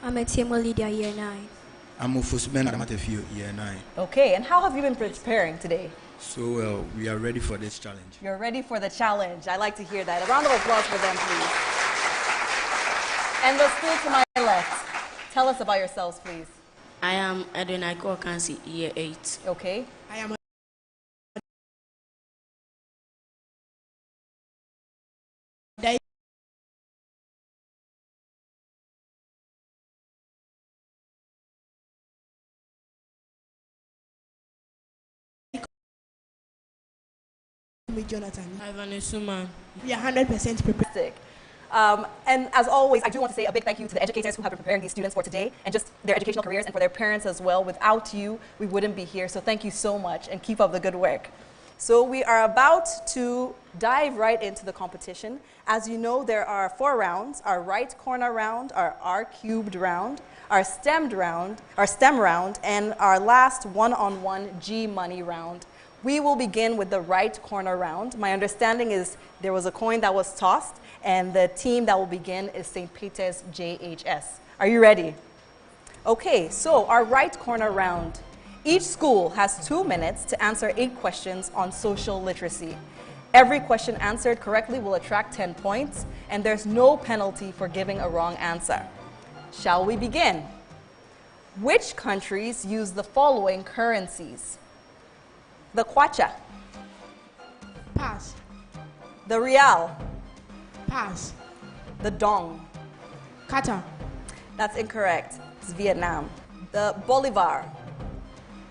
I'm at Lydia, year 9. I'm Ufusben Adamatefio, year 9. Okay, and how have you been preparing today? So well, we are ready for this challenge. You're ready for the challenge. I like to hear that. A round of applause for them, please. And the school to my left, tell us about yourselves, please. I am Alfred Ocansey, year 8. Okay. I am Jonathan. Ivan Suman. We are 100% prepared. And as always, I do want to say a big thank you to the educators who have been preparing these students for today and just their educational careers, and for their parents as well. Without you, we wouldn't be here. So thank you so much, and keep up the good work. So we are about to dive right into the competition. As you know, there are 4 rounds: our right corner round, our R-cubed round, our STEM round, and our last one-on-one G-Money round. We will begin with the right corner round. My understanding is there was a coin that was tossed, and the team that will begin is St. Peter's JHS. Are you ready? Okay, so our right corner round. Each school has 2 minutes to answer 8 questions on social literacy. Every question answered correctly will attract 10 points, and there's no penalty for giving a wrong answer. Shall we begin? Which countries use the following currencies? The kwacha. Pass. The rial. Pass. The dong. Qatar. That's incorrect. It's Vietnam. The bolivar.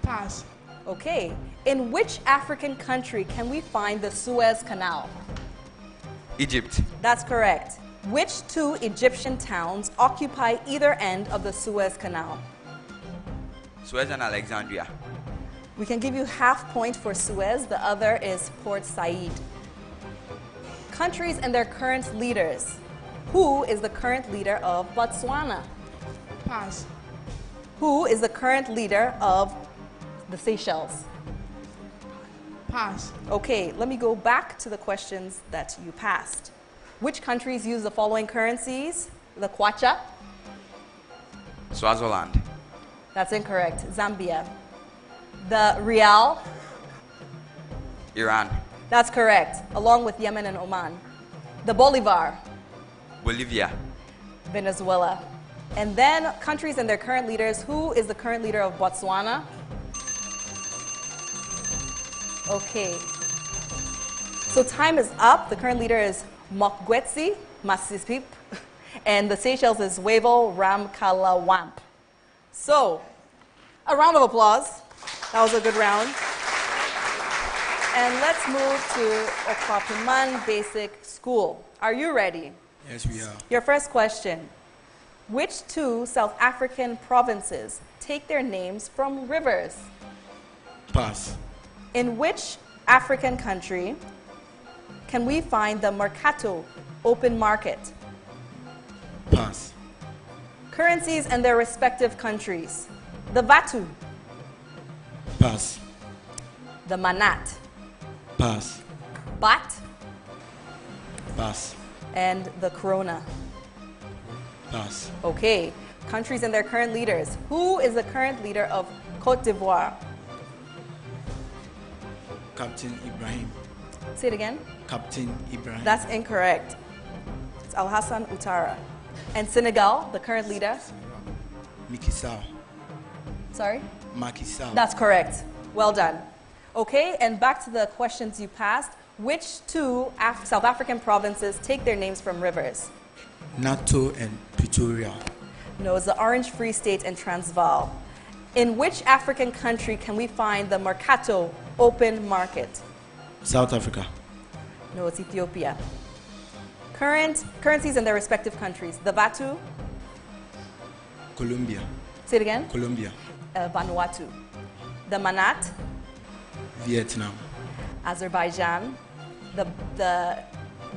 Pass. Okay. In which African country can we find the Suez Canal? Egypt. That's correct. Which 2 Egyptian towns occupy either end of the Suez Canal? Suez and Alexandria. We can give you half point for Suez. The other is Port Said. Countries and their current leaders. Who is the current leader of Botswana? Pass. Who is the current leader of the Seychelles? Pass. Okay, let me go back to the questions that you passed. Which countries use the following currencies? The kwacha. Swaziland. That's incorrect. Zambia. The rial. Iran. That's correct, along with Yemen and Oman. The bolivar. Bolivia. Venezuela. And then countries and their current leaders. Who is the current leader of Botswana? Okay. So time is up. The current leader is Mokgweetsi Masisip, and the Seychelles is Wevo Ramkalawamp. So, a round of applause. That was a good round. And let's move to Okwapiman Basic School. Are you ready? Yes, we are. Your first question. Which 2 South African provinces take their names from rivers? Pass. In which African country can we find the Mercato open market? Pass. Currencies and their respective countries. The Vatu. Pass. The Manat. Pass. Baht. Pass. And the Krona. Pass. Okay. Countries and their current leaders. Who is the current leader of Côte d'Ivoire? Captain Ibrahim. Say it again. Captain Ibrahim. That's incorrect. It's Alhassan Ouattara. And Senegal, the current leader. Macky Sall. Sorry? Macky Sall. That's correct. Well done. Okay, and back to the questions you passed. Which 2 South African provinces take their names from rivers? NATO and Pretoria. No, it's the Orange Free State and Transvaal. In which African country can we find the Mercato open market? South Africa. No, it's Ethiopia. Currencies in their respective countries. The Vatu. Colombia. Say it again. Colombia. Vanuatu. The Manat. Vietnam. Azerbaijan. The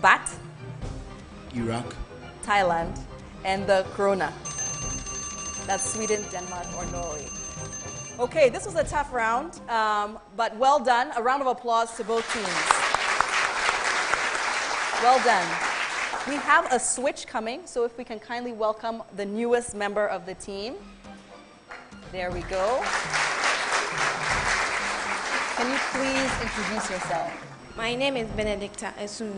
Baht. Iraq. Thailand. And the Krona. That's Sweden, Denmark, or Norway. Okay, this was a tough round, but well done. A round of applause to both teams. Well done. We have a switch coming, so if we can kindly welcome the newest member of the team. There we go. Can you please introduce yourself? My name is Benedicta Esun,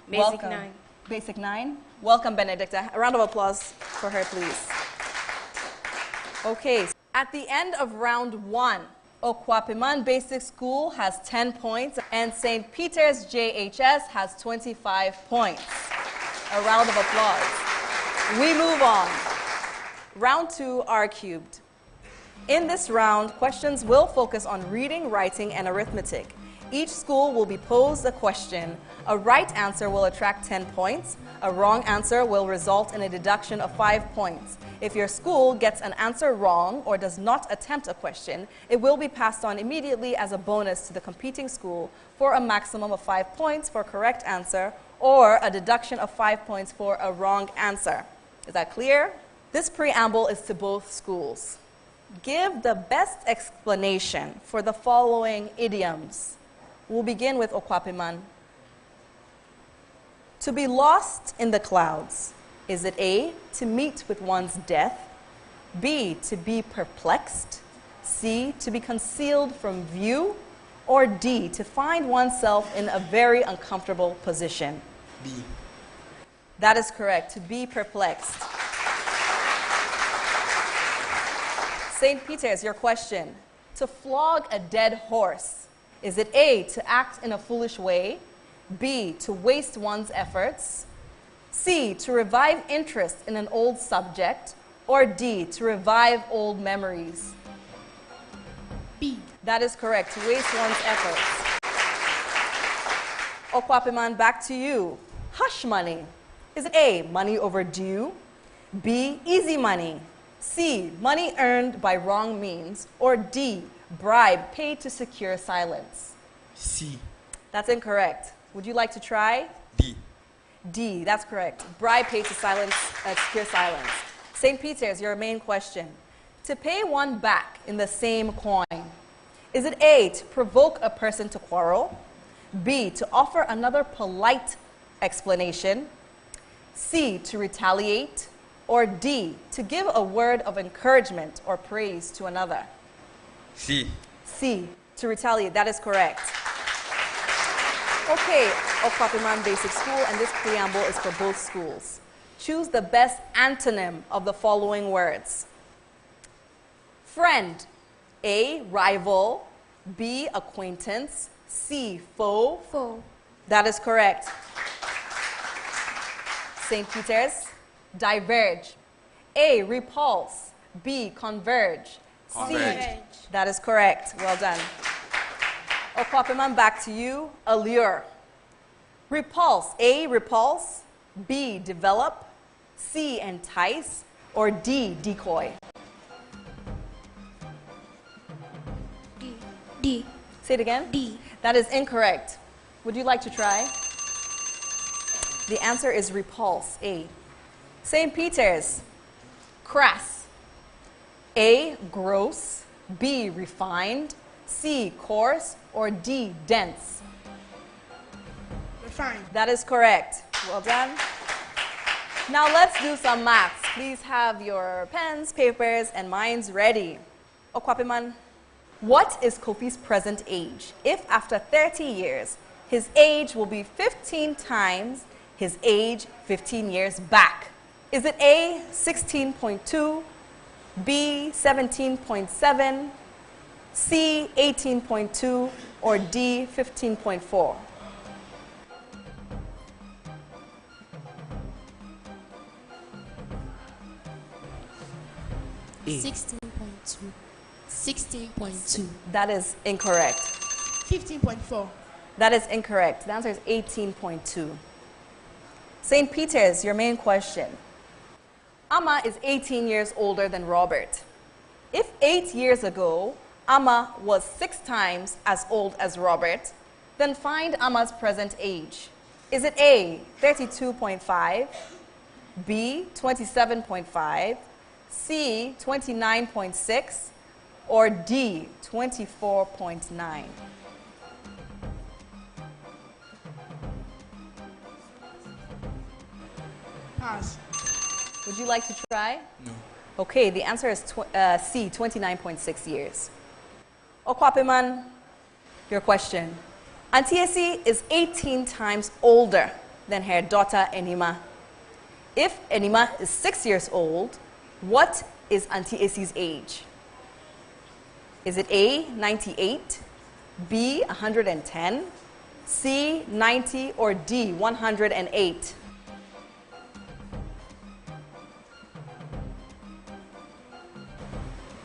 Basic Welcome. 9. Basic 9. Welcome, Benedicta. A round of applause for her, please. Okay, at the end of round 1, Okwapiman Basic School has 10 points and St. Peter's JHS has 25 points. A round of applause. We move on. Round 2, R cubed. In this round, questions will focus on reading, writing, and arithmetic. Each school will be posed a question. A right answer will attract 10 points. A wrong answer will result in a deduction of 5 points. If your school gets an answer wrong or does not attempt a question, it will be passed on immediately as a bonus to the competing school for a maximum of 5 points for a correct answer or a deduction of 5 points for a wrong answer. Is that clear? This preamble is to both schools. Give the best explanation for the following idioms. We'll begin with Okwapiman. To be lost in the clouds. Is it A, to meet with one's death? B, to be perplexed? C, to be concealed from view? Or D, to find oneself in a very uncomfortable position? B. That is correct, to be perplexed. St. Peter's, your question. To flog a dead horse. Is it A, to act in a foolish way? B, to waste one's efforts? C, to revive interest in an old subject? Or D, to revive old memories? B. That is correct, to waste one's efforts. Okwapiman, back to you. Hush money. Is it A, money overdue? B, easy money? C, money earned by wrong means? Or D, bribe paid to secure silence? C. That's incorrect. Would you like to try? D. D, that's correct. Bribe paid to secure silence. St. Peter's, your main question. To pay one back in the same coin. Is it A, to provoke a person to quarrel? B, to offer another polite explanation? C, to retaliate? Or D, to give a word of encouragement or praise to another? C. C, to retaliate. That is correct. Okay, Okwapiman Basic School, and this preamble is for both schools. Choose the best antonym of the following words. Friend. A, rival. B, acquaintance. C, foe. Foe. That is correct. St. Peter's, diverge. A, repulse. B, converge. Converge. C, that is correct. Well done. Okwapiman, back to you. Allure. Repulse. A, repulse. B, develop. C, entice. Or D, decoy. D. D. Say it again. D. That is incorrect. Would you like to try? The answer is repulse, A. St. Peter's, crass. A, gross. B, refined. C, coarse. Or D, dense. Refined. That is correct. Well done. Now let's do some maths. Please have your pens, papers, and minds ready. Okwapiman, what is Kofi's present age? If after 30 years, his age will be 15 times his age 15 years back. Is it A, 16.2, B, 17.7, C, 18.2, or D, 15.4? A. 16.2. 16.2. That is incorrect. 15.4. That is incorrect. The answer is 18.2. St. Peter's, your main question. Amma is 18 years older than Robert. If 8 years ago, Amma was 6 times as old as Robert, then find Amma's present age. Is it A, 32.5, B, 27.5, C, 29.6, or D, 24.9? Pass. Would you like to try? No. Okay, the answer is C, 29.6 years. Okwapiman, your question. Auntie Esi is 18 times older than her daughter Enima. If Enima is 6 years old, what is Auntie Esi's age? Is it A, 98, B, 110, C, 90, or D, 108?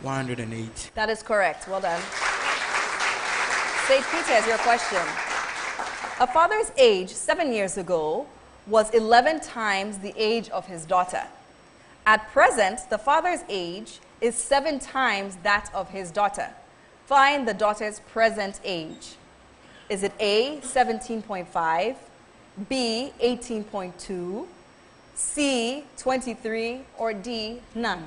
$108. That is correct. Well done. St. Peter's, your question. A father's age 7 years ago was 11 times the age of his daughter. At present, the father's age is 7 times that of his daughter. Find the daughter's present age. Is it A, 17.5, B, 18.2, C, 23, or D, none?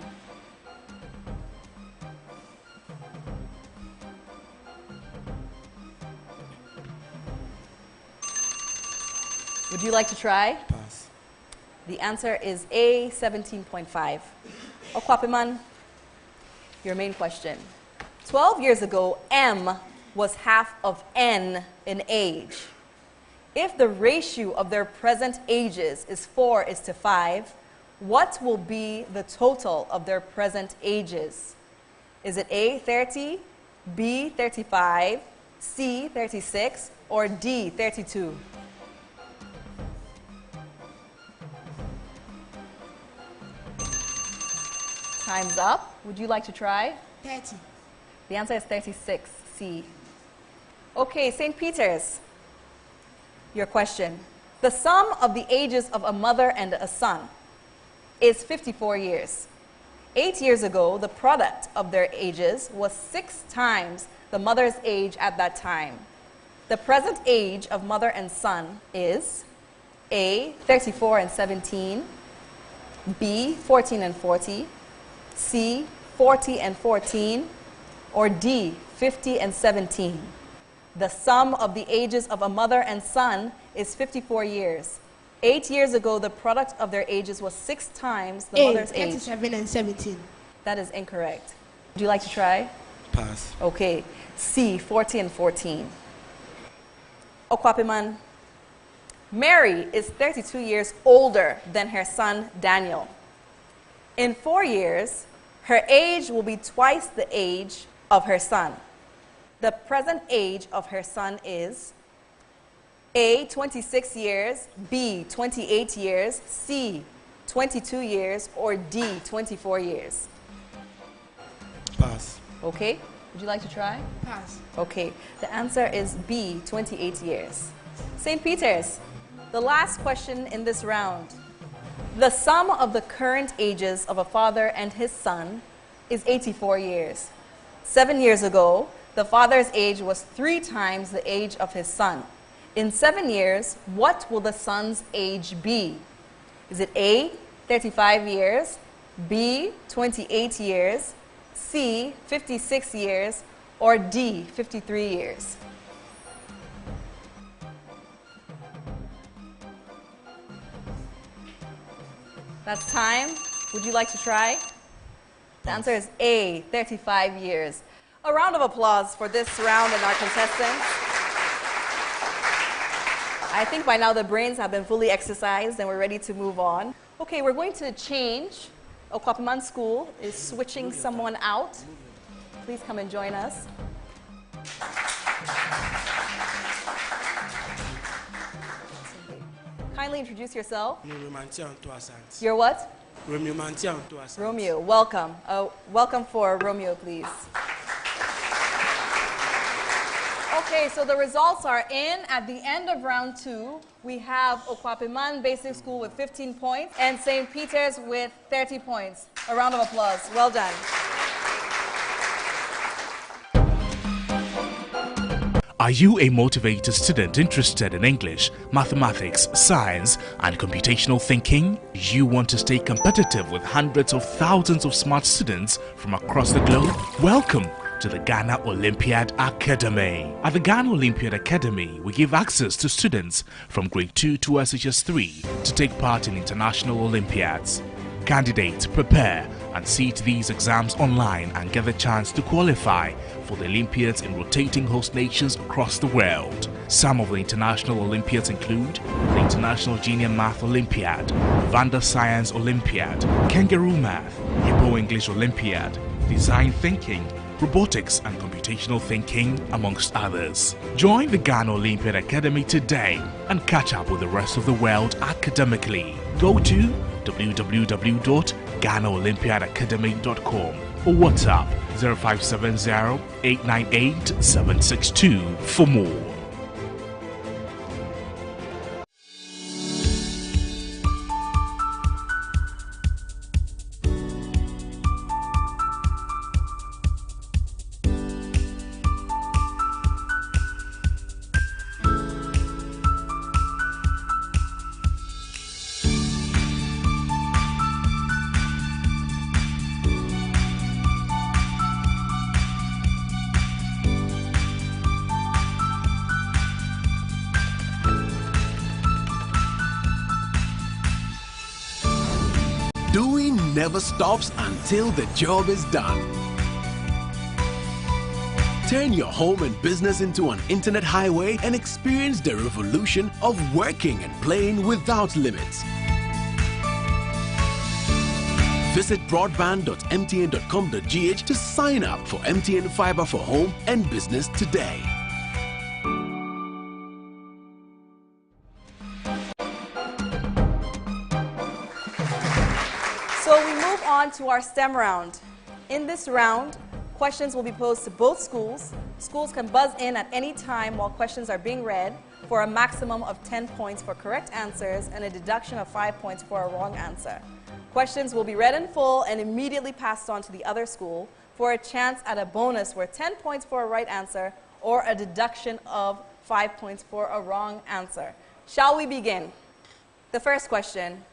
Would you like to try? Pass. The answer is A, 17.5. Okwapiman, your main question. 12 years ago, M was half of N in age. If the ratio of their present ages is 4:5, what will be the total of their present ages? Is it A, 30, B, 35, C, 36, or D, 32? Time's up. Would you like to try? 30. The answer is 36, C. Okay, St. Peter's, your question. The sum of the ages of a mother and a son is 54 years. 8 years ago, the product of their ages was 6 times the mother's age at that time. The present age of mother and son is A, 34 and 17, B, 14 and 40, C, 40 and 14, or D, 50 and 17. The sum of the ages of a mother and son is 54 years. 8 years ago, the product of their ages was 6 times the A, mother's age. 37 and 17. That is incorrect. Would you like to try? Pass. Okay. C, 40 and 14. Okwapiman, Mary is 32 years older than her son Daniel. In 4 years, her age will be twice the age of her son. The present age of her son is A, 26 years, B, 28 years, C, 22 years, or D, 24 years. Pass. Okay, would you like to try? Pass. Okay, the answer is B, 28 years. St. Peter's, the last question in this round. The sum of the current ages of a father and his son is 84 years. 7 years ago, the father's age was 3 times the age of his son. In 7 years, what will the son's age be? Is it A, 35 years, B, 28 years, C, 56 years, or D, 53 years? That's time. Would you like to try? The answer is A, 35 years. A round of applause for this round and our contestants. I think by now the brains have been fully exercised and we're ready to move on. Okay, we're going to change. Okwapiman School is switching someone out. Please come and join us. Kindly introduce yourself. You're what? Romeo. Welcome. Welcome for Romeo, please. Okay, so the results are in. At the end of round 2, we have Okwapiman Basic School with 15 points and St. Peter's with 30 points. A round of applause. Well done. Are you a motivated student interested in English, mathematics, science, and computational thinking? You want to stay competitive with hundreds of thousands of smart students from across the globe? Welcome to the Ghana Olympiad Academy. At the Ghana Olympiad Academy, we give access to students from grade 2 to SHS3 to take part in international Olympiads. Candidates prepare and sit these exams online and get the chance to qualify for the Olympiads in rotating host nations across the world. Some of the international Olympiads include the International Junior Math Olympiad, Vanda Science Olympiad, Kangaroo Math, Igbo English Olympiad, Design Thinking, Robotics and Computational Thinking, amongst others. Join the Ghana Olympiad Academy today and catch up with the rest of the world academically. Go to www.GhanaOlympiadAcademy.com or WhatsApp 0570-898-762 for more. Doing never stops until the job is done. Turn your home and business into an internet highway and experience the revolution of working and playing without limits. Visit broadband.mtn.com.gh to sign up for MTN Fiber for home and business today. So we move on to our STEM round. In this round, questions will be posed to both schools. Schools can buzz in at any time while questions are being read for a maximum of 10 points for correct answers and a deduction of 5 points for a wrong answer. Questions will be read in full and immediately passed on to the other school for a chance at a bonus worth 10 points for a right answer or a deduction of 5 points for a wrong answer. Shall we begin? The first question.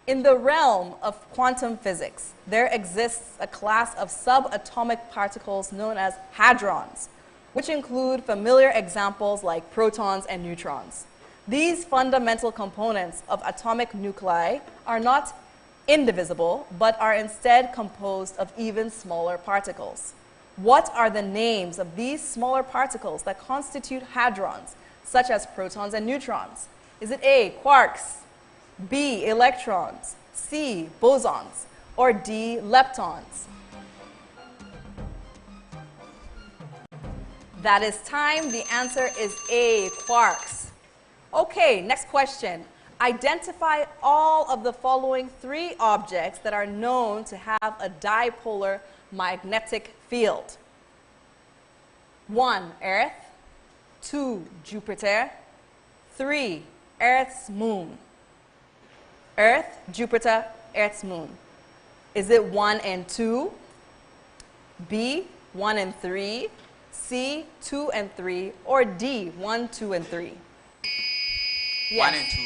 In the realm of quantum physics, there exists a class of subatomic particles known as hadrons, which include familiar examples like protons and neutrons. These fundamental components of atomic nuclei are not indivisible, but are instead composed of even smaller particles. What are the names of these smaller particles that constitute hadrons, such as protons and neutrons? Is it A, quarks, B, electrons, C, bosons, or D, leptons? That is time. The answer is A, quarks. Okay, next question. Identify all of the following 3 objects that are known to have a dipolar magnetic field. 1, Earth. 2, Jupiter. 3, Earth's moon. Earth, Jupiter, Earth's moon. Is it 1 and 2? B, 1 and 3? C, 2 and 3? Or D, 1, 2, and 3? Yes. 1 and 2.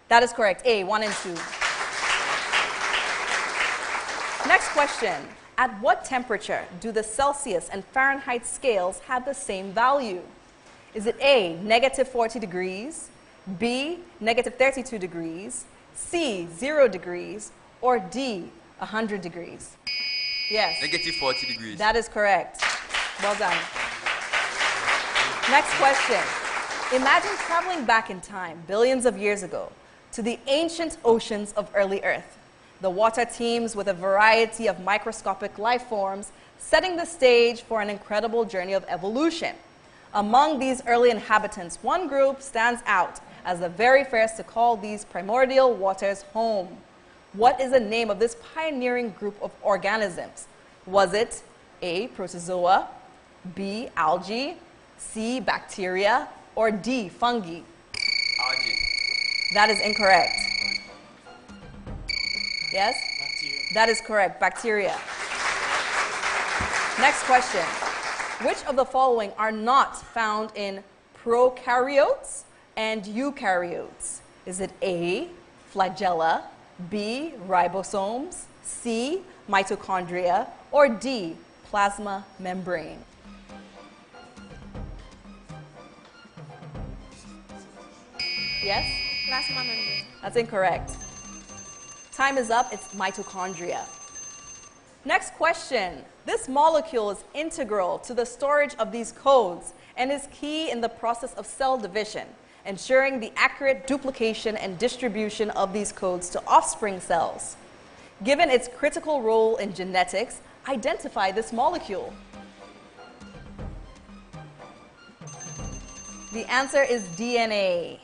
That is correct. A, 1 and 2. Next question. At what temperature do the Celsius and Fahrenheit scales have the same value? Is it A, negative 40 degrees, B, negative 32 degrees, C, 0 degrees, or D, 100 degrees? Yes. Negative 40 degrees. That is correct. Well done. Next question. Imagine traveling back in time, billions of years ago, to the ancient oceans of early Earth. The water teems with a variety of microscopic life forms, setting the stage for an incredible journey of evolution. Among these early inhabitants, one group stands out as the very first to call these primordial waters home. What is the name of this pioneering group of organisms? Was it A, protozoa, B, algae, C, bacteria, or D, fungi? Algae. That is incorrect. Yes? Bacteria. That is correct, bacteria. Next question. Which of the following are not found in prokaryotes and eukaryotes? Is it A, flagella, B, ribosomes, C, mitochondria, or D, plasma membrane? Yes? Plasma membrane. That's incorrect. Time is up. It's mitochondria. Next question. This molecule is integral to the storage of these codes and is key in the process of cell division, ensuring the accurate duplication and distribution of these codes to offspring cells. Given its critical role in genetics, identify this molecule. The answer is DNA.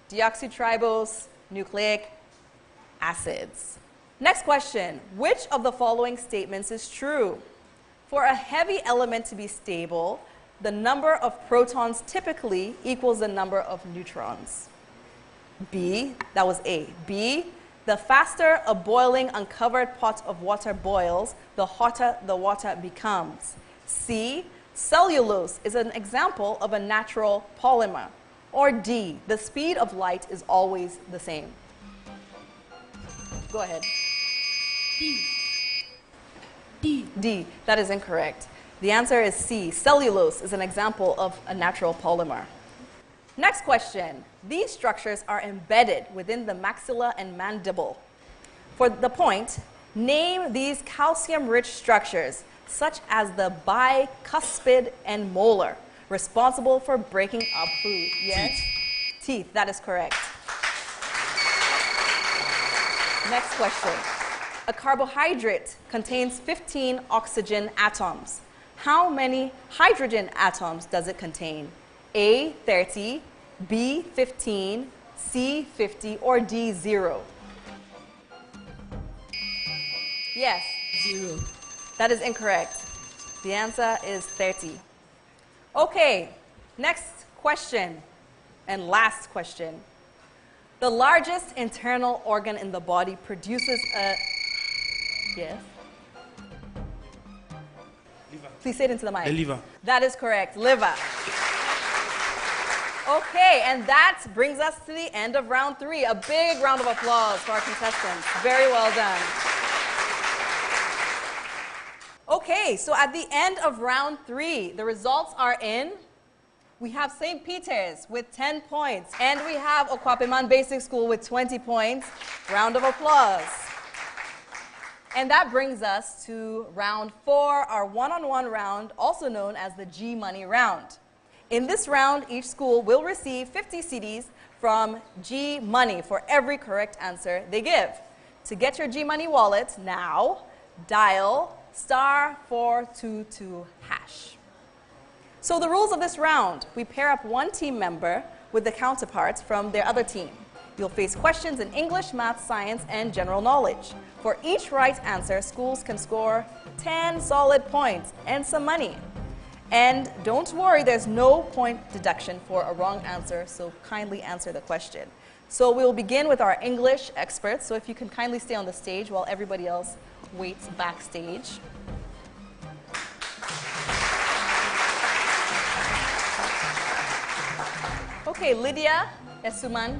Deoxytribose nucleic acids. Next question. Which of the following statements is true? For a heavy element to be stable, the number of protons typically equals the number of neutrons. B, that was A. B, the faster a boiling uncovered pot of water boils, the hotter the water becomes. C, cellulose is an example of a natural polymer. Or D, the speed of light is always the same. Go ahead. D, that is incorrect. The answer is C, cellulose is an example of a natural polymer. Next question. These structures are embedded within the maxilla and mandible. For the point, name these calcium-rich structures, such as the bicuspid and molar, responsible for breaking up food. Yes? Teeth, that is correct. Next question. A carbohydrate contains 15 oxygen atoms. How many hydrogen atoms does it contain? A, 30, B, 15, C, 50, or D, 0? Yes? 0. That is incorrect. The answer is 30. Okay, next question and last question. The largest internal organ in the body produces a... Yes? Please say it into the mic. The liver. That is correct, liver. Okay, and that brings us to the end of round 3. A big round of applause for our contestants. Very well done. Okay, so at the end of round 3, the results are in. We have St. Peter's with 10 points, and we have Okwapeman Basic School with 20 points. Round of applause. And that brings us to round 4, our one-on-one round, also known as the G-Money round. In this round, each school will receive 50 CDs from G-Money for every correct answer they give. To get your G-Money wallet now, dial *422#. So the rules of this round, we pair up one team member with the counterparts from their other team. You'll face questions in English, math, science, and general knowledge. For each right answer, schools can score 10 solid points and some money. And don't worry, there's no point deduction for a wrong answer, so kindly answer the question. So we'll begin with our English experts, so if you can kindly stay on the stage while everybody else waits backstage. Okay, Lydia Esuman,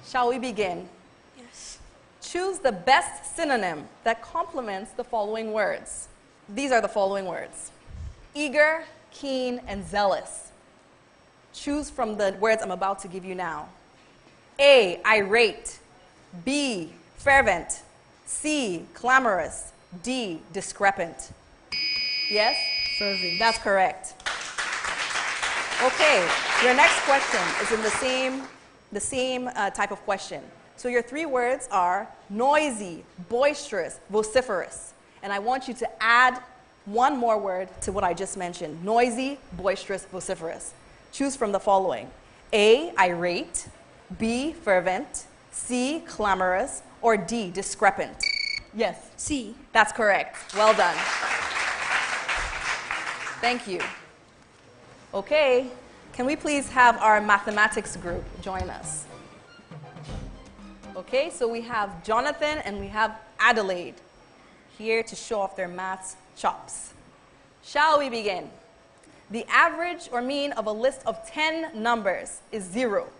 shall we begin? Yes. Choose the best synonym that complements the following words. These are the following words: eager, keen, and zealous. Choose from the words I'm about to give you now. A, irate. B, fervent. C, clamorous. D, discrepant. Yes? Fervent. That's correct. Okay, your next question is in the same type of question. So your 3 words are noisy, boisterous, vociferous. And I want you to add one more word to what I just mentioned: noisy, boisterous, vociferous. Choose from the following: A, irate. B, fervent. C, clamorous. Or D, discrepant. Yes? C. That's correct. Well done. Thank you. Okay, can we please have our mathematics group join us? Okay, so we have Jonathan and we have Adelaide here to show off their maths chops. Shall we begin? The average or mean of a list of 10 numbers is 0.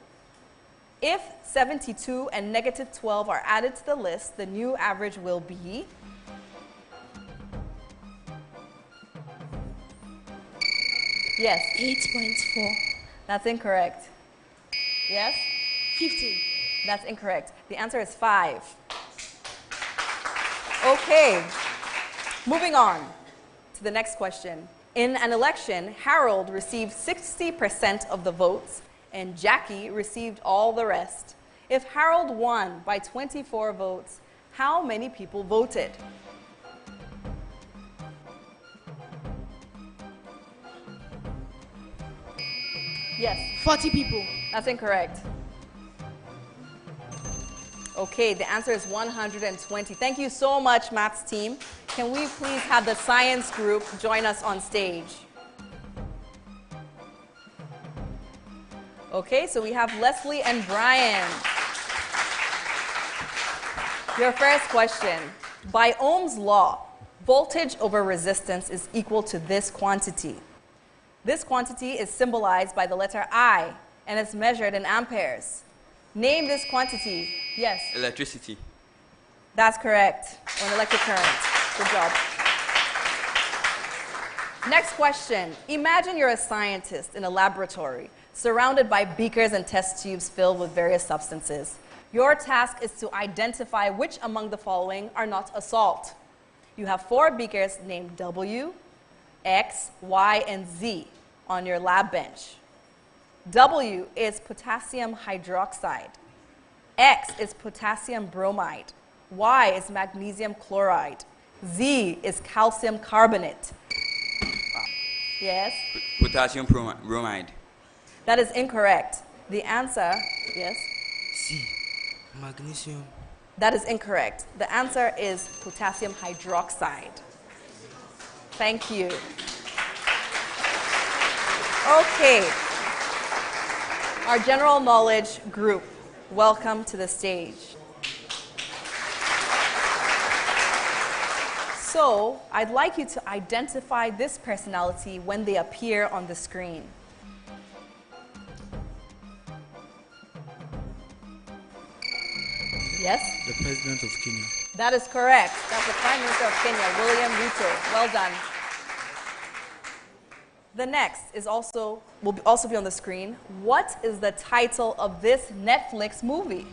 If 72 and -12 are added to the list, the new average will be Yes. 8.4. That's incorrect. Yes? 15. That's incorrect. The answer is 5. Okay. Moving on to the next question. In an election, Harold received 60% of the votes and Jackie received all the rest. If Harold won by 24 votes, how many people voted? Yes. 40 people. That's incorrect. Okay, the answer is 120. Thank you so much, maths team. Can we please have the science group join us on stage? Okay, so we have Leslie and Brian. Your first question. By Ohm's law, voltage over resistance is equal to this quantity. This quantity is symbolized by the letter I, and it's measured in amperes. Name this quantity. Yes. Electricity. That's correct. Or an electric current. Good job. Next question. Imagine you're a scientist in a laboratory surrounded by beakers and test tubes filled with various substances. Your task is to identify which among the following are not a salt. You have 4 beakers named W, X, Y, and Z on your lab bench. W is potassium hydroxide. X is potassium bromide. Y is magnesium chloride. Z is calcium carbonate. Yes? Potassium bromide. That is incorrect. The answer, yes? C. Magnesium. That is incorrect. The answer is potassium hydroxide. Thank you. Okay. Our general knowledge group, welcome to the stage. So, I'd like you to identify this personality when they appear on the screen. Yes? The president of Kenya. That is correct. That's the Prime Minister of Kenya, William Ruto. Well done. The next will also be on the screen. What is the title of this Netflix movie?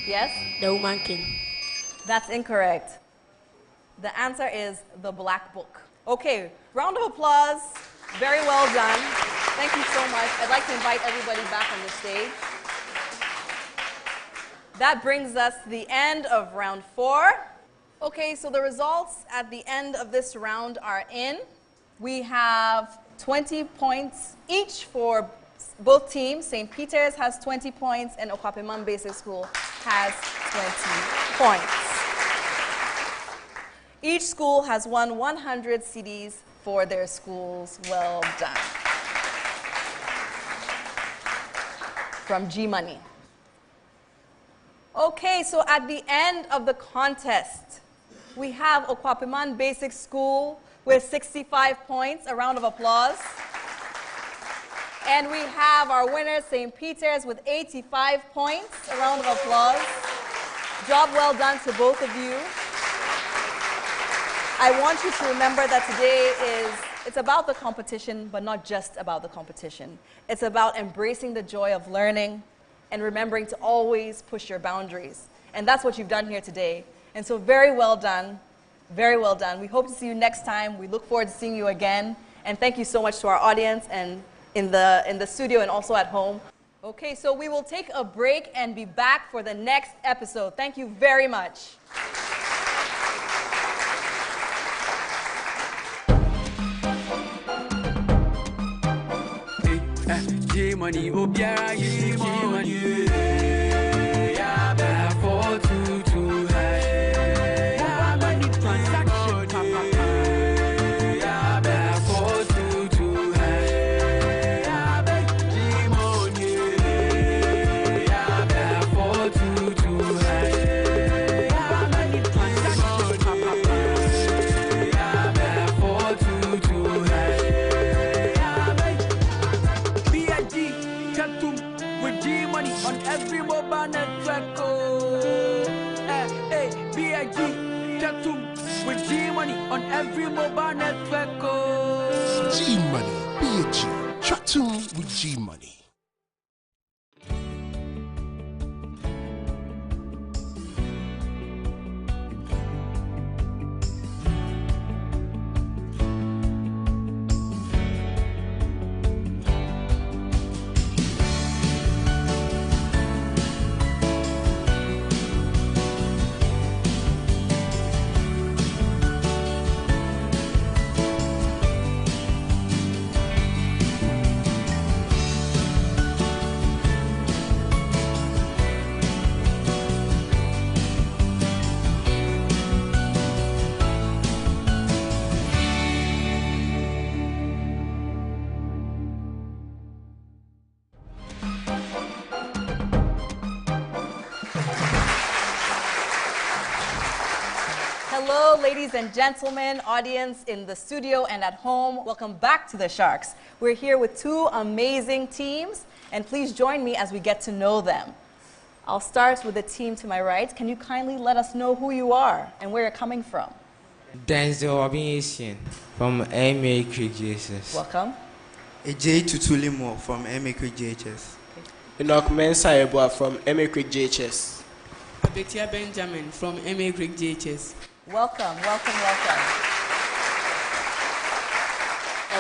Yes? The Woman King. That's incorrect. The answer is The Black Book. Okay, round of applause. Very well done. Thank you so much. I'd like to invite everybody back on the stage. That brings us to the end of round 4. Okay, so the results at the end of this round are in. We have 20 points each for both teams. St. Peter's has 20 points and Okwapeman Basic School has 20 points. Each school has won 100 CDs for their schools. Well done. From G Money. Okay, so at the end of the contest, we have Okwapeman Basic School with 65 points. A round of applause. And we have our winner, St. Peter's, with 85 points. A round of applause. Job well done to both of you. I want you to remember that today it's about the competition, but not just about the competition. It's about embracing the joy of learning and remembering to always push your boundaries. And that's what you've done here today. And so very well done. Very well done. We hope to see you next time. We look forward to seeing you again. And thank you so much to our audience and in the studio and also at home. Okay, so we will take a break and be back for the next episode. Thank you very much. Money, money, yeah, 422, yeah, money transaction, yeah, 422, yeah, money, yeah, 422, yeah, money transaction, yeah, 422, with G money on mobile network. Oh, hey, BIG, Tatum with G Money on every mobile network. Oh, G Money, BG, Chatum with G Money. Hello, ladies and gentlemen, audience in the studio and at home. Welcome back to the Sharks. We're here with two amazing teams, and please join me as we get to know them. I'll start with the team to my right. Can you kindly let us know who you are and where you're coming from? Denzel Obiesian from MA Creek Jesus. Welcome. AJ Tutulimo from MA Creek JHS. Enoch Mensah from MA Creek JHS. Abetia Benjamin from MA Creek JHS. Welcome, welcome, welcome.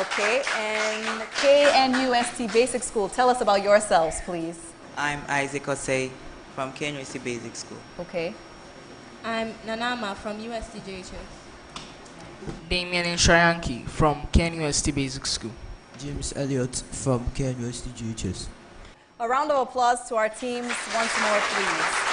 Okay, and KNUST Basic School, tell us about yourselves, please. I'm Isaac Osei from KNUST Basic School. Okay. I'm Nanama from USTJHS. Damien Inshayanki from KNUST Basic School. James Elliott from KNUST JHS. A round of applause to our teams once more, please.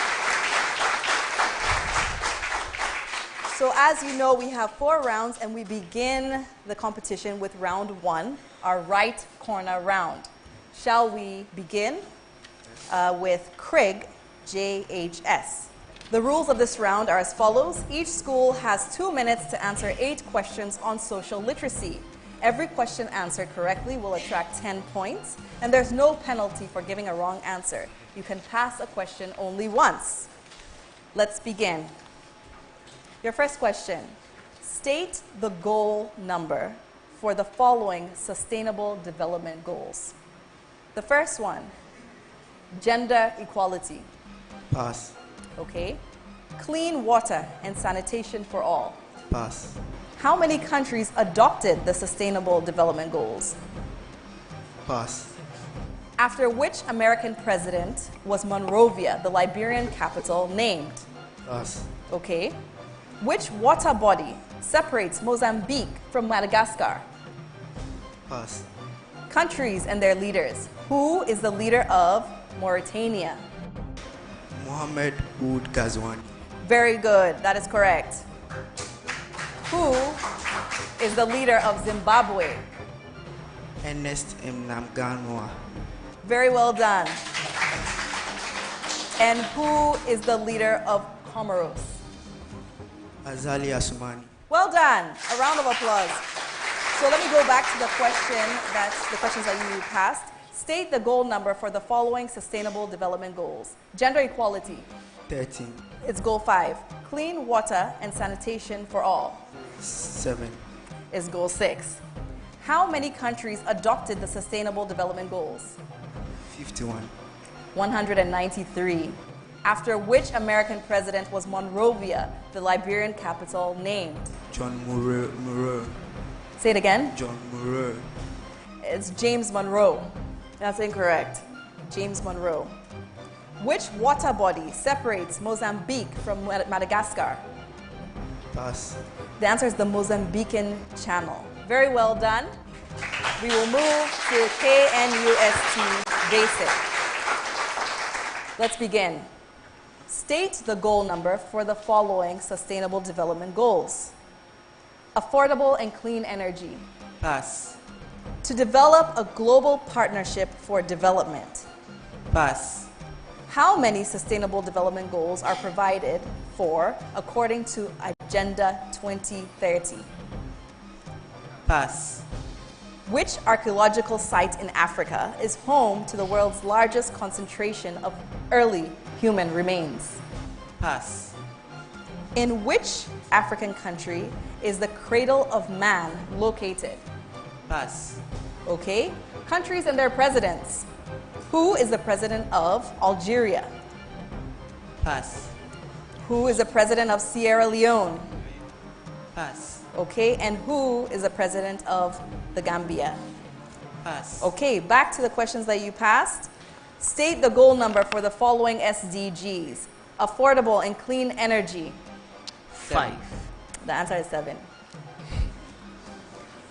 So as you know, we have 4 rounds, and we begin the competition with round 1, our right corner round. Shall we begin with Craig, JHS? The rules of this round are as follows. Each school has 2 minutes to answer 8 questions on social literacy. Every question answered correctly will attract 10 points, and there's no penalty for giving a wrong answer. You can pass a question only once. Let's begin. Your first question. State the goal number for the following Sustainable Development Goals. The first one, gender equality. Pass. Okay. Clean water and sanitation for all. Pass. How many countries adopted the Sustainable Development Goals? Pass. After which American president was Monrovia, the Liberian capital, named? Pass. Okay. Which water body separates Mozambique from Madagascar? Pass. Countries and their leaders. Who is the leader of Mauritania? Mohamed Ould Ghazouani. Very good. That is correct. Who is the leader of Zimbabwe? Ernest Mnangagwa. Very well done. And who is the leader of Comoros? Azali Assoumani. Well done. A round of applause. So let me go back to the questions that you passed. State the goal number for the following Sustainable Development Goals. Gender equality. 13. It's goal 5. Clean water and sanitation for all. 7. Is goal 6. How many countries adopted the Sustainable Development Goals? 51. 193. After which American president was Monrovia, the Liberian capital, named? John Monroe. Say it again. John Monroe. It's James Monroe. That's incorrect. James Monroe. Which water body separates Mozambique from Madagascar? Pass. The answer is the Mozambican Channel. Very well done. We will move to KNUST Basic. Let's begin. State the goal number for the following Sustainable Development Goals. Affordable and clean energy. Pass. To develop a global partnership for development. Pass. How many Sustainable Development Goals are provided for according to Agenda 2030? Pass. Which archaeological site in Africa is home to the world's largest concentration of early human remains? Pass. In which African country is the cradle of man located? Pass. Okay. Countries and their presidents. Who is the president of Algeria? Pass. Who is the president of Sierra Leone? Pass. Okay. And who is the president of the Gambia? Pass. Okay. Back to the questions that you passed. State the goal number for the following SDGs. Affordable and clean energy. 5. The answer is 7.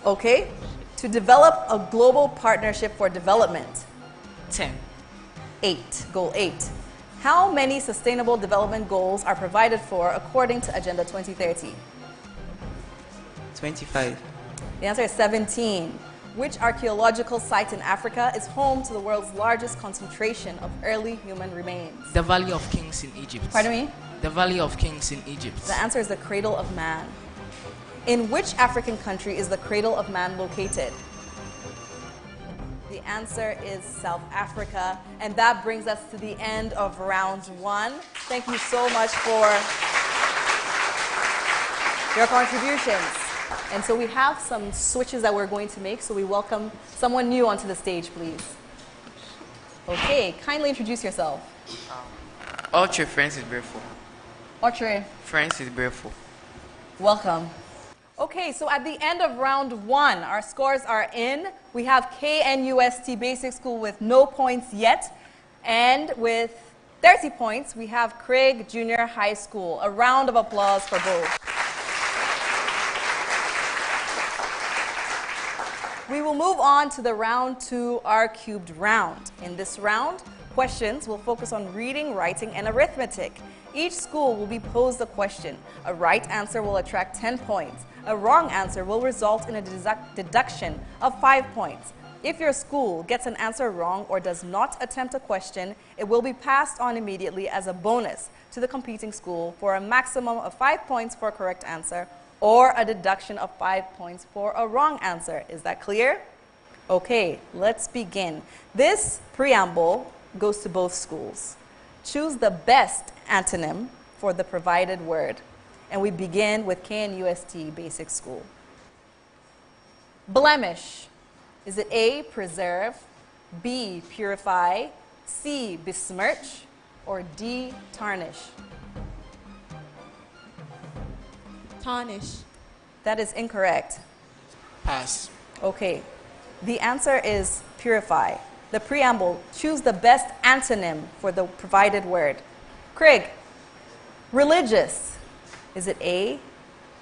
Okay. To develop a global partnership for development. 10. 8. Goal 8. How many sustainable development goals are provided for according to Agenda 2030? 25. The answer is 17. Which archaeological site in Africa is home to the world's largest concentration of early human remains? The Valley of Kings in Egypt. Pardon me? The Valley of Kings in Egypt. The answer is the cradle of man. In which African country is the cradle of man located? The answer is South Africa. And that brings us to the end of round 1. Thank you so much for your contributions. And so we have some switches that we're going to make, so we welcome someone new onto the stage, please. Okay, kindly introduce yourself. Ultra Francis Brefo. Audrey, Francis Brefo. welcome. Okay, so at the end of round 1, our scores are in. We have KNUST Basic School with no points yet, and with 30 points, we have Craig Junior High School. A round of applause for both. We will move on to the round 2 R-cubed round. In this round, questions will focus on reading, writing, and arithmetic. Each school will be posed a question. A right answer will attract 10 points. A wrong answer will result in a deduction of 5 points. If your school gets an answer wrong or does not attempt a question, it will be passed on immediately as a bonus to the competing school for a maximum of 5 points for a correct answer or a deduction of 5 points for a wrong answer. Is that clear? Okay, let's begin. This preamble goes to both schools. Choose the best antonym for the provided word. And we begin with KNUST Basic School. Blemish. Is it A, preserve, B, purify, C, besmirch, or D, tarnish? Tarnish. That is incorrect. Pass. Okay. The answer is purify. The preamble, choose the best antonym for the provided word. Craig, religious. Is it A,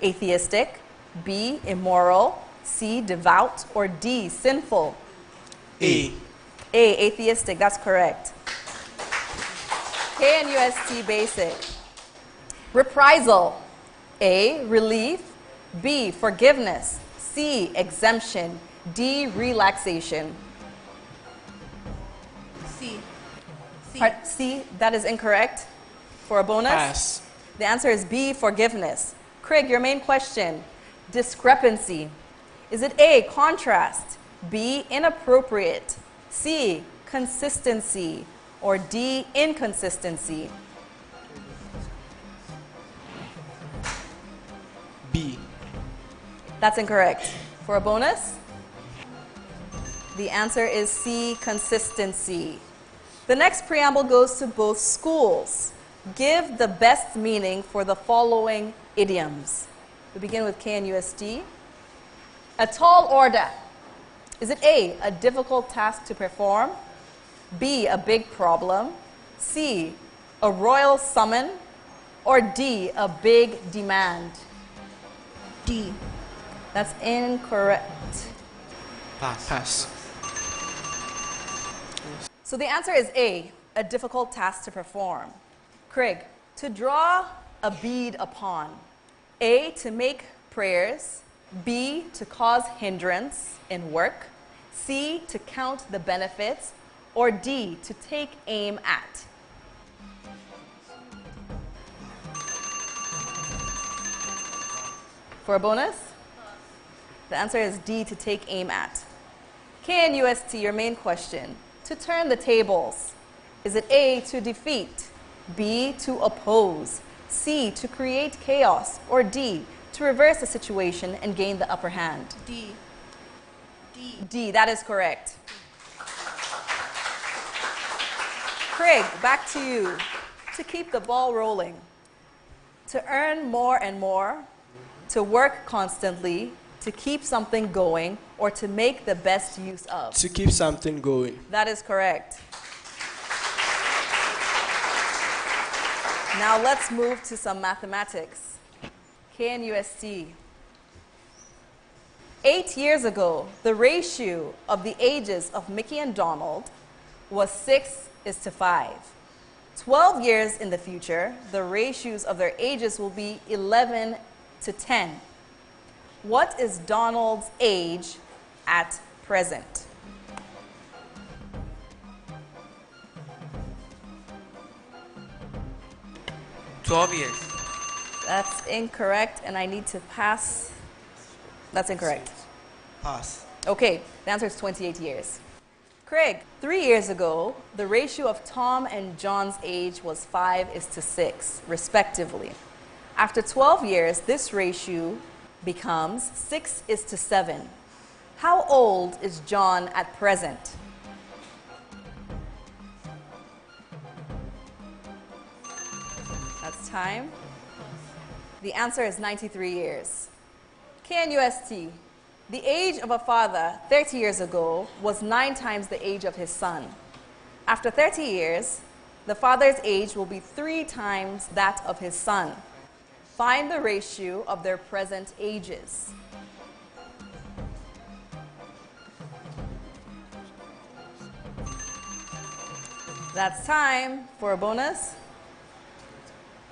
atheistic, B, immoral, C, devout, or D, sinful? A. A, atheistic. That's correct. KNUST Basic. Reprisal. A, relief, B, forgiveness, C, exemption, D, relaxation. C. C, that is incorrect. For a bonus? Pass. The answer is B, forgiveness. Craig, your main question. Discrepancy. Is it A, contrast, B, inappropriate, C, consistency, or D, inconsistency? B. That's incorrect. For a bonus? The answer is C, consistency. The next preamble goes to both schools. Give the best meaning for the following idioms. We begin with KNUST. A tall order. Is it A, a difficult task to perform? B, a big problem? C, a royal summon? Or D, a big demand? D. That's incorrect. Pass. Pass. So the answer is A, a difficult task to perform. Craig, to draw a bead upon. A, to make prayers. B, to cause hindrance in work. C, to count the benefits. Or D, to take aim at. For a bonus? The answer is D, to take aim at. KNUST, your main question. To turn the tables. Is it A, to defeat, B, to oppose, C, to create chaos, or D, to reverse a situation and gain the upper hand? D. D, that is correct. Craig, back to you. To keep the ball rolling. To earn more and more, to work constantly, to keep something going, or to make the best use of. To keep something going. That is correct. Now let's move to some mathematics. KNUST. 8 years ago, the ratio of the ages of Mickey and Donald was 6:5. 12 years in the future, the ratios of their ages will be 11:10. What is Donald's age at present? Years. That's incorrect, and I need to pass. That's incorrect. Pass. Okay, the answer is 28 years. Craig, 3 years ago, the ratio of Tom and John's age was 5:6, respectively. After 12 years, this ratio becomes 6:7. How old is John at present? That's time. The answer is 93 years. KNUST. The age of a father 30 years ago was 9 times the age of his son. After 30 years, the father's age will be 3 times that of his son. Find the ratio of their present ages. That's time for a bonus.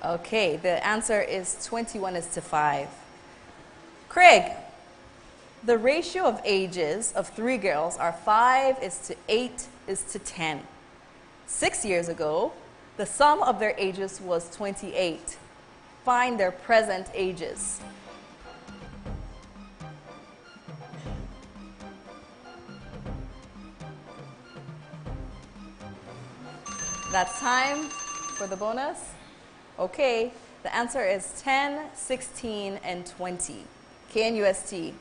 Okay, the answer is 21:5. Craig, the ratio of ages of 3 girls are 5:8:10. 6 years ago, the sum of their ages was 28. Find their present ages. That's time for the bonus. Okay, the answer is 10, 16, and 20. KNUST.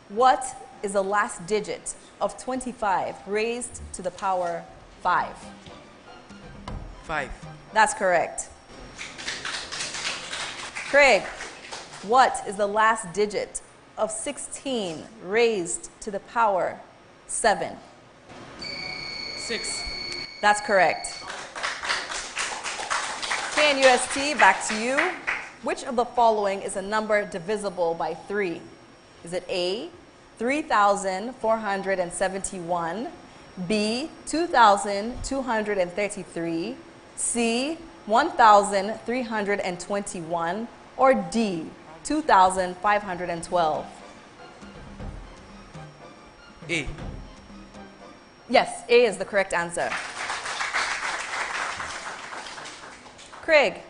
What is the last digit of 25 raised to the power 5? 5. That's correct. Craig, what is the last digit of 16 raised to the power 7? 6. That's correct. KNUST, back to you. Which of the following is a number divisible by 3? Is it A, 3,471, B, 2,233, C, 1,321, or D, 2,512? A. Yes, A is the correct answer. Craig,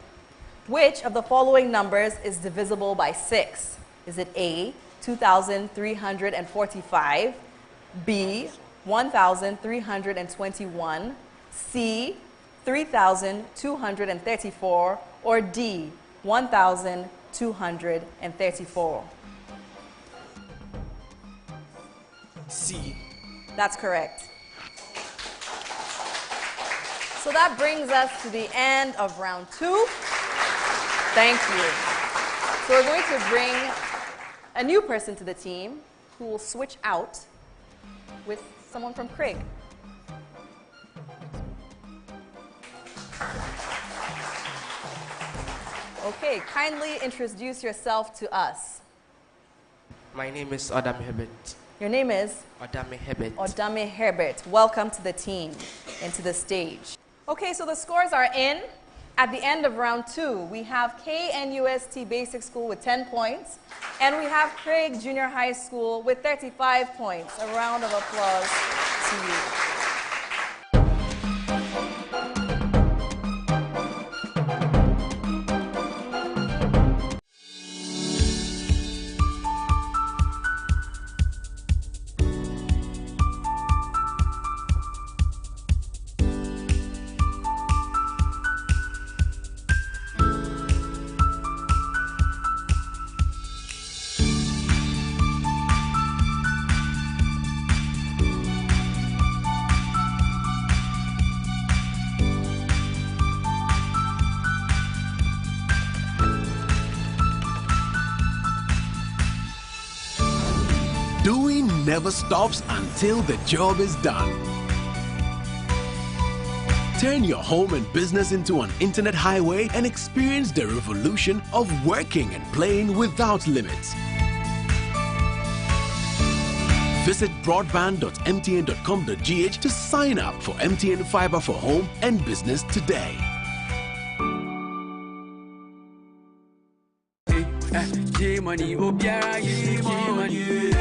which of the following numbers is divisible by 6? Is it A, 2,345, B, 1,321, C, 3,234, or D, 1,234? C. That's correct. So that brings us to the end of round 2. Thank you. So we're going to bring a new person to the team who will switch out with someone from Craig. Okay, kindly introduce yourself to us. My name is Odame Herbert. Your name is? Odame Herbert. Odame Herbert. Welcome to the team and to the stage. Okay, so the scores are in. At the end of round 2, we have KNUST Basic School with 10 points, and we have Craig Junior High School with 35 points. A round of applause to you. never stops until the job is done. Turn your home and business into an internet highway and experience the revolution of working and playing without limits. Visit broadband.mtn.com.gh to sign up for MTN Fiber for Home and Business today. G-Money, Obiara, G-Money.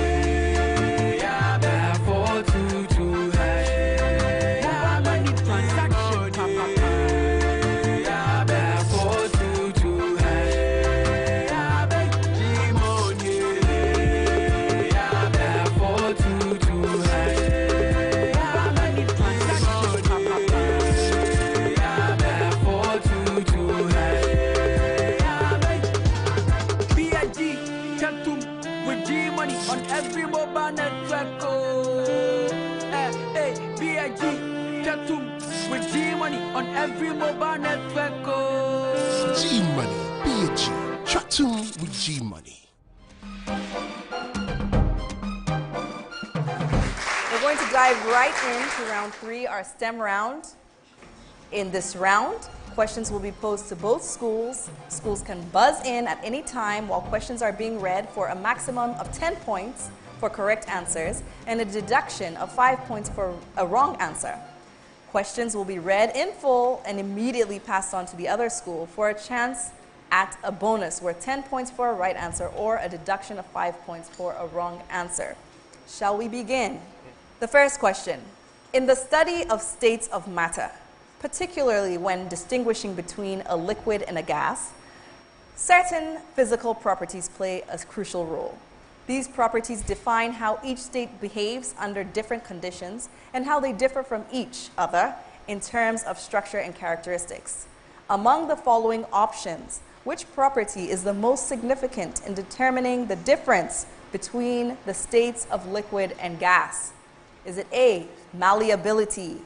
Yeah, bear for two, hey. Yeah, money transaction, papa. Yeah, bear for two, hey. Yeah, bear G-Money. Yeah, bear for two, hey. Yeah, money transaction, papa. Yeah, bear for two, hey. With G-Money on every mobile network. B.I.G. Tatum with G-Money on every mobile network. G-Money, B.I.G. Tatum with G-Money. We're going to dive right into round 3, our STEM round. In this round, questions will be posed to both schools. Schools can buzz in at any time while questions are being read for a maximum of 10 points for correct answers and a deduction of 5 points for a wrong answer. Questions will be read in full and immediately passed on to the other school for a chance at a bonus worth 10 points for a right answer or a deduction of 5 points for a wrong answer. Shall we begin? The first question. In the study of states of matter, particularly when distinguishing between a liquid and a gas, certain physical properties play a crucial role. These properties define how each state behaves under different conditions and how they differ from each other in terms of structure and characteristics. Among the following options, which property is the most significant in determining the difference between the states of liquid and gas? Is it A, malleability,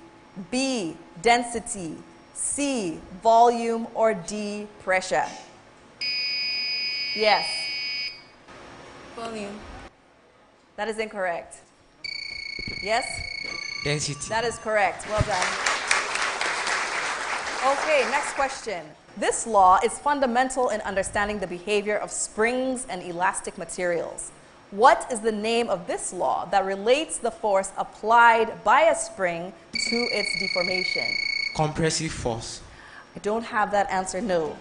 B, density, C, volume, or D, pressure? Yes. Volume. That is incorrect. Yes? Density. That is correct. Well done. Okay, next question. This law is fundamental in understanding the behavior of springs and elastic materials. What is the name of this law that relates the force applied by a spring to its deformation? Compressive force. I don't have that answer, no.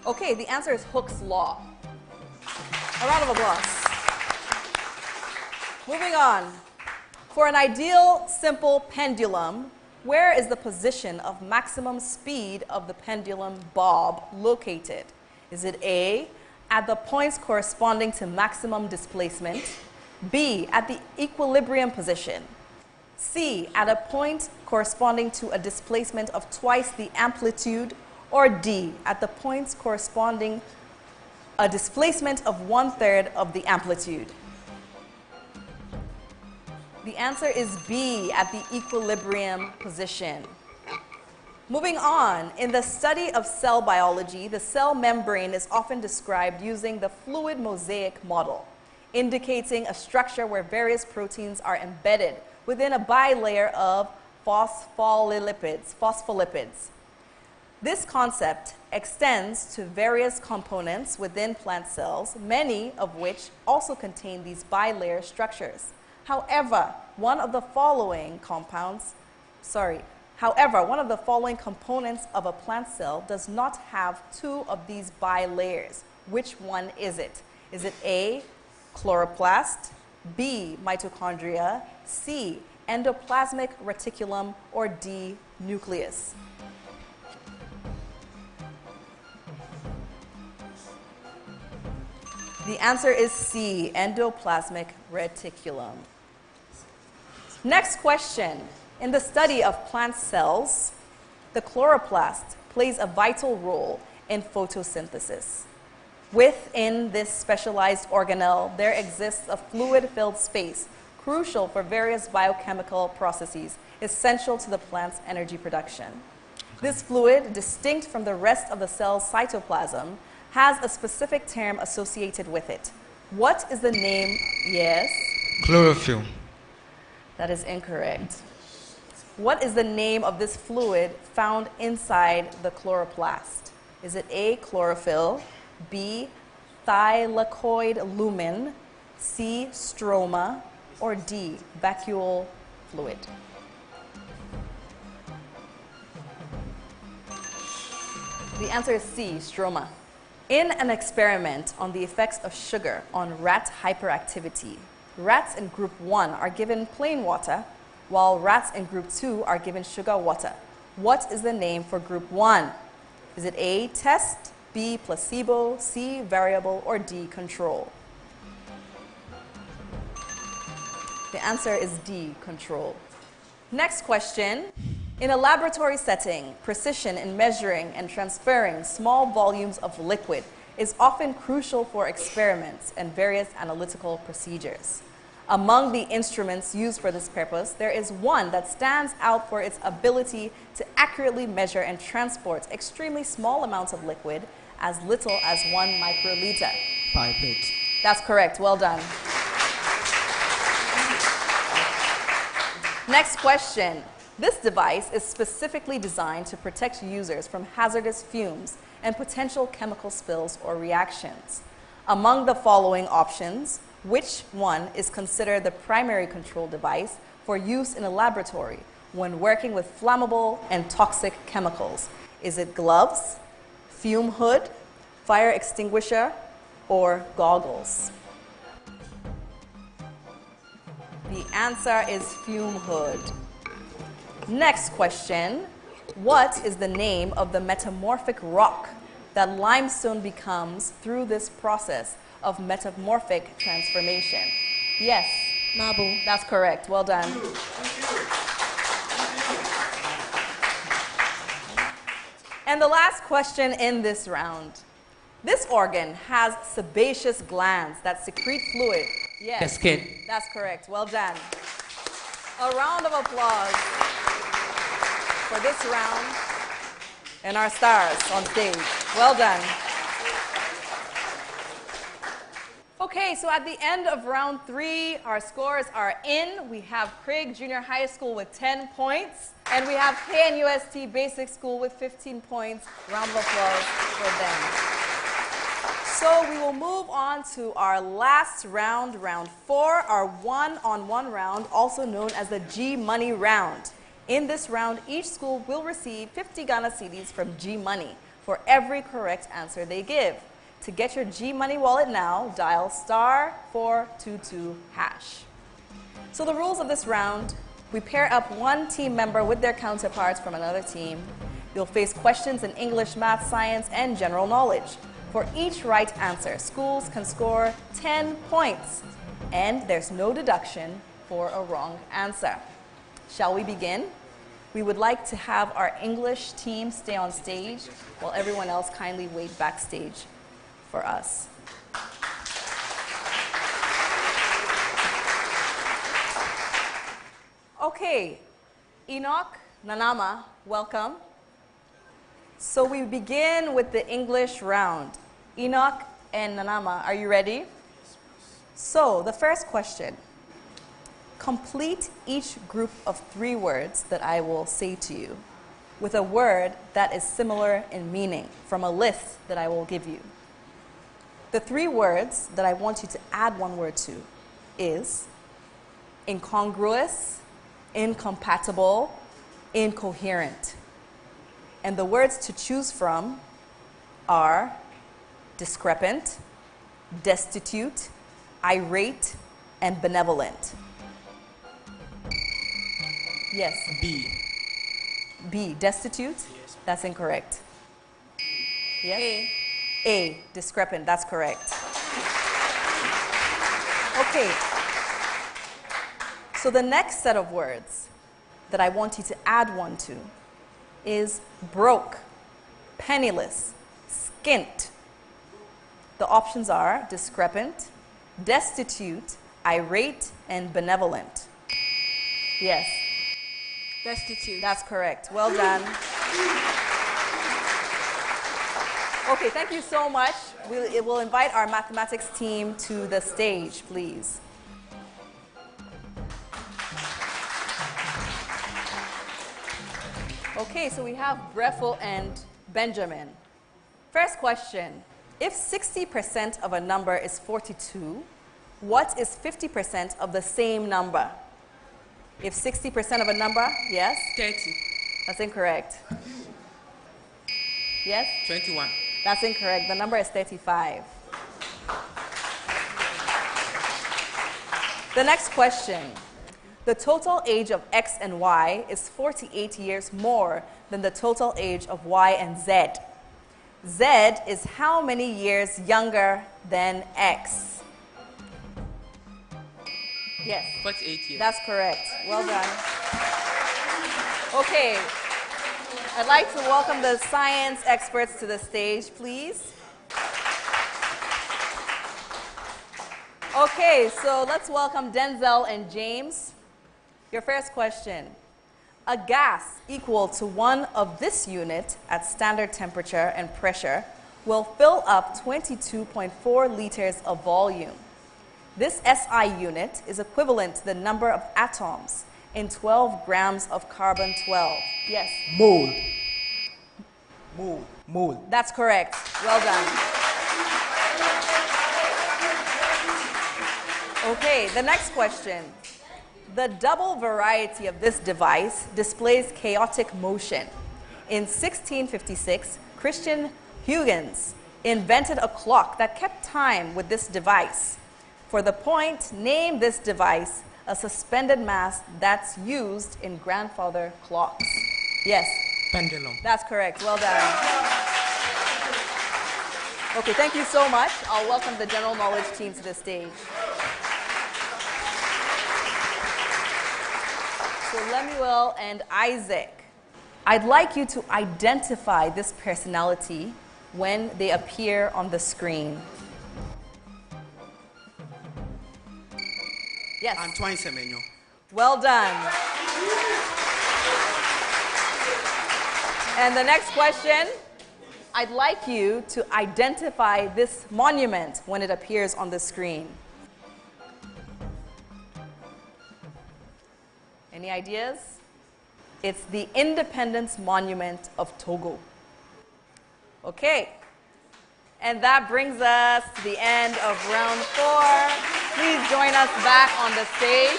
Okay, the answer is Hooke's law. A round of applause. Moving on. For an ideal simple pendulum, where is the position of maximum speed of the pendulum bob located? Is it A, at the points corresponding to maximum displacement, B, at the equilibrium position, C, at a point corresponding to a displacement of twice the amplitude, or D, at the points corresponding a displacement of 1/3 of the amplitude? The answer is B, at the equilibrium position. Moving on, in the study of cell biology, the cell membrane is often described using the fluid mosaic model, indicating a structure where various proteins are embedded within a bilayer of phospholipids. This concept extends to various components within plant cells, many of which also contain these bilayer structures. However, one of the following components of a plant cell does not have 2 of these bilayers. Which one is it? Is it A, chloroplast, B, mitochondria, C, endoplasmic reticulum, or D, nucleus? The answer is C, endoplasmic reticulum. Next question. In the study of plant cells, the chloroplast plays a vital role in photosynthesis. Within this specialized organelle, there exists a fluid-filled space, crucial for various biochemical processes, essential to the plant's energy production. This fluid, distinct from the rest of the cell's cytoplasm, has a specific term associated with it. What is the name? Yes. Chlorophyll. That is incorrect. What is the name of this fluid found inside the chloroplast? Is it A, chlorophyll, B, thylakoid lumen, C, stroma, or D, vacuole fluid? The answer is C, stroma. In an experiment on the effects of sugar on rat hyperactivity, rats in group 1 are given plain water, while rats in group 2 are given sugar water. What is the name for group 1? Is it A, test, B, placebo, C, variable, or D, control? The answer is D, control. Next question. In a laboratory setting, precision in measuring and transferring small volumes of liquid is often crucial for experiments and various analytical procedures. Among the instruments used for this purpose, there is one that stands out for its ability to accurately measure and transport extremely small amounts of liquid, as little as 1 microliter. Pipette. That's correct. Well done. Next question. This device is specifically designed to protect users from hazardous fumes and potential chemical spills or reactions. Among the following options, which one is considered the primary control device for use in a laboratory when working with flammable and toxic chemicals? Is it gloves, fume hood, fire extinguisher, or goggles? The answer is fume hood. Next question. What is the name of the metamorphic rock that limestone becomes through this process of metamorphic transformation? Yes. Marble. That's correct. Well done. And the last question in this round. This organ has sebaceous glands that secrete fluid. Yes. The skin. That's correct. Well done. A round of applause for this round and our stars on stage. Well done. Okay, so at the end of round 3, our scores are in. We have Craig Junior High School with 10 points, and we have KNUST Basic School with 15 points. Round of applause for them. So we will move on to our last round, round 4, our one-on-one round, also known as the G Money round. In this round, each school will receive 50 Ghana cedis from G Money for every correct answer they give. To get your G Money wallet now, dial *422#. So the rules of this round, we pair up one team member with their counterparts from another team. You'll face questions in English, math, science, and general knowledge. For each right answer, schools can score 10 points, and there's no deduction for a wrong answer. Shall we begin? We would like to have our English team stay on stage while everyone else kindly wait backstage for us. Okay, Enoch, Nanama, welcome. So we begin with the English round. Enoch and Nanama, are you ready? So the first question. Complete each group of 3 words that I will say to you with a word that is similar in meaning from a list that I will give you. The 3 words that I want you to add one word to is incongruous, incompatible, incoherent. And the words to choose from are discrepant, destitute, irate, and benevolent. Yes. B. B, destitute? Yes. That's incorrect. Yes? A. A, discrepant, that's correct. Okay. So the next set of words that I want you to add one to is broke, penniless, skint. The options are discrepant, destitute, irate, and benevolent. Yes. Destitute. That's correct. Well done. Okay, thank you so much. We'll invite our mathematics team to the stage, please. Okay, so we have Breffel and Benjamin. First question. If 60% of a number is 42, what is 50% of the same number? If 60% of a number, yes? 30. That's incorrect. Yes? 21. That's incorrect. The number is 35. The next question. The total age of X and Y is 48 years more than the total age of Y and Z. Z is how many years younger than X? Yes. 48 years. That's correct. Well done. Okay. I'd like to welcome the science experts to the stage, please. Okay, so let's welcome Denzel and James. Your first question. A gas equal to one of this unit at standard temperature and pressure will fill up 22.4 liters of volume. This SI unit is equivalent to the number of atoms in 12 grams of carbon-12. Yes? Mole. Mole. That's correct. Well done. Okay, the next question. The double variety of this device displays chaotic motion. In 1656, Christian Huygens invented a clock that kept time with this device. For the point, name this device a suspended mass that's used in grandfather clocks. Yes? Pendulum. That's correct. Well done. Okay, thank you so much. I'll welcome the general knowledge team to the stage. So Lemuel and Isaac, I'd like you to identify this personality when they appear on the screen. Yes. Antoine Semenyo. Well done. And the next question, I'd like you to identify this monument when it appears on the screen. Any ideas? It's the Independence Monument of Togo. Okay. And that brings us to the end of round 4. Please join us back on the stage.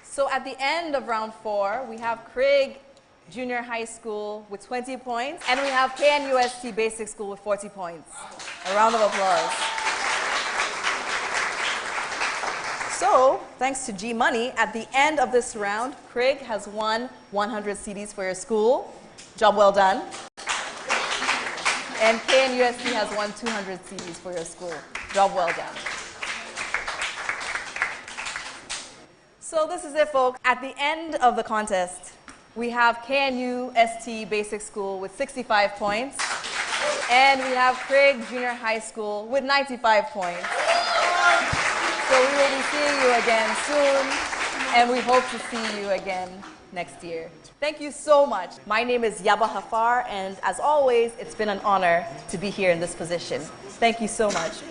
So at the end of round 4, we have Craig Junior High School with 20 points, and we have KNUST Basic School with 40 points. A round of applause. So, thanks to G Money, at the end of this round, Craig has won 100 CDs for your school. Job well done. And KNUST has won 200 CDs for your school. Job well done. So this is it, folks. At the end of the contest, we have KNUST Basic School with 65 points, and we have Craig Junior High School with 95 points. So we will be seeing you again soon, and we hope to see you again next year. Thank you so much. My name is Yaba Hafar, and as always, it's been an honor to be here in this position. Thank you so much.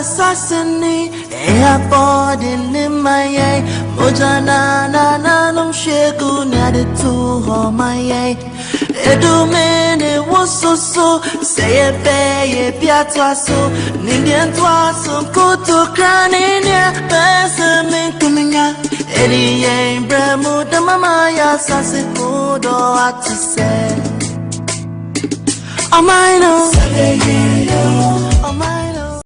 Assassini, airport in my eye, Mojana, no shegu, near to home my eye. Edumene was so, say a bay, a piazza, Nindian twasso, go to crown in your person, coming out. Eddie ain't bremo, the mamma, assassin, good or what to say. Oh my no. Oh my no.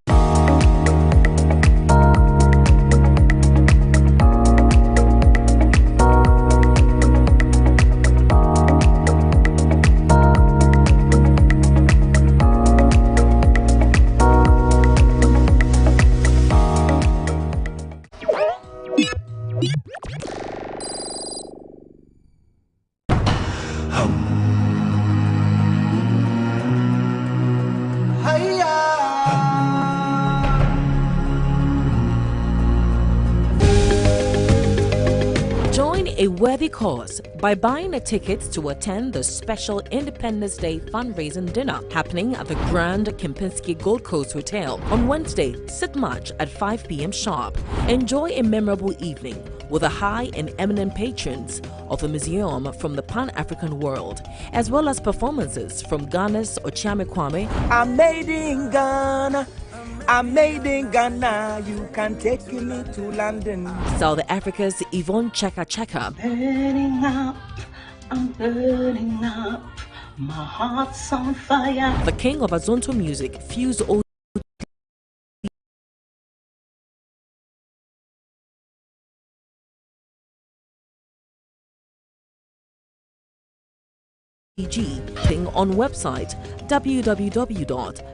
Join a worthy cause by buying a ticket to attend the special Independence Day fundraising dinner happening at the Grand Kempinski Gold Coast Hotel on Wednesday, 6th March at 5 p.m. sharp. Enjoy a memorable evening with the high and eminent patrons of the museum from the Pan-African world, as well as performances from Ghana's Ochiame Kwame. I'm made in Ghana. I'm made in Ghana. You can take me to London. South Africa's Yvonne Chaka Chaka. Burning up, I'm burning up. My heart's on fire. The king of Azonto music, Fuse OTG, thing on website www.pah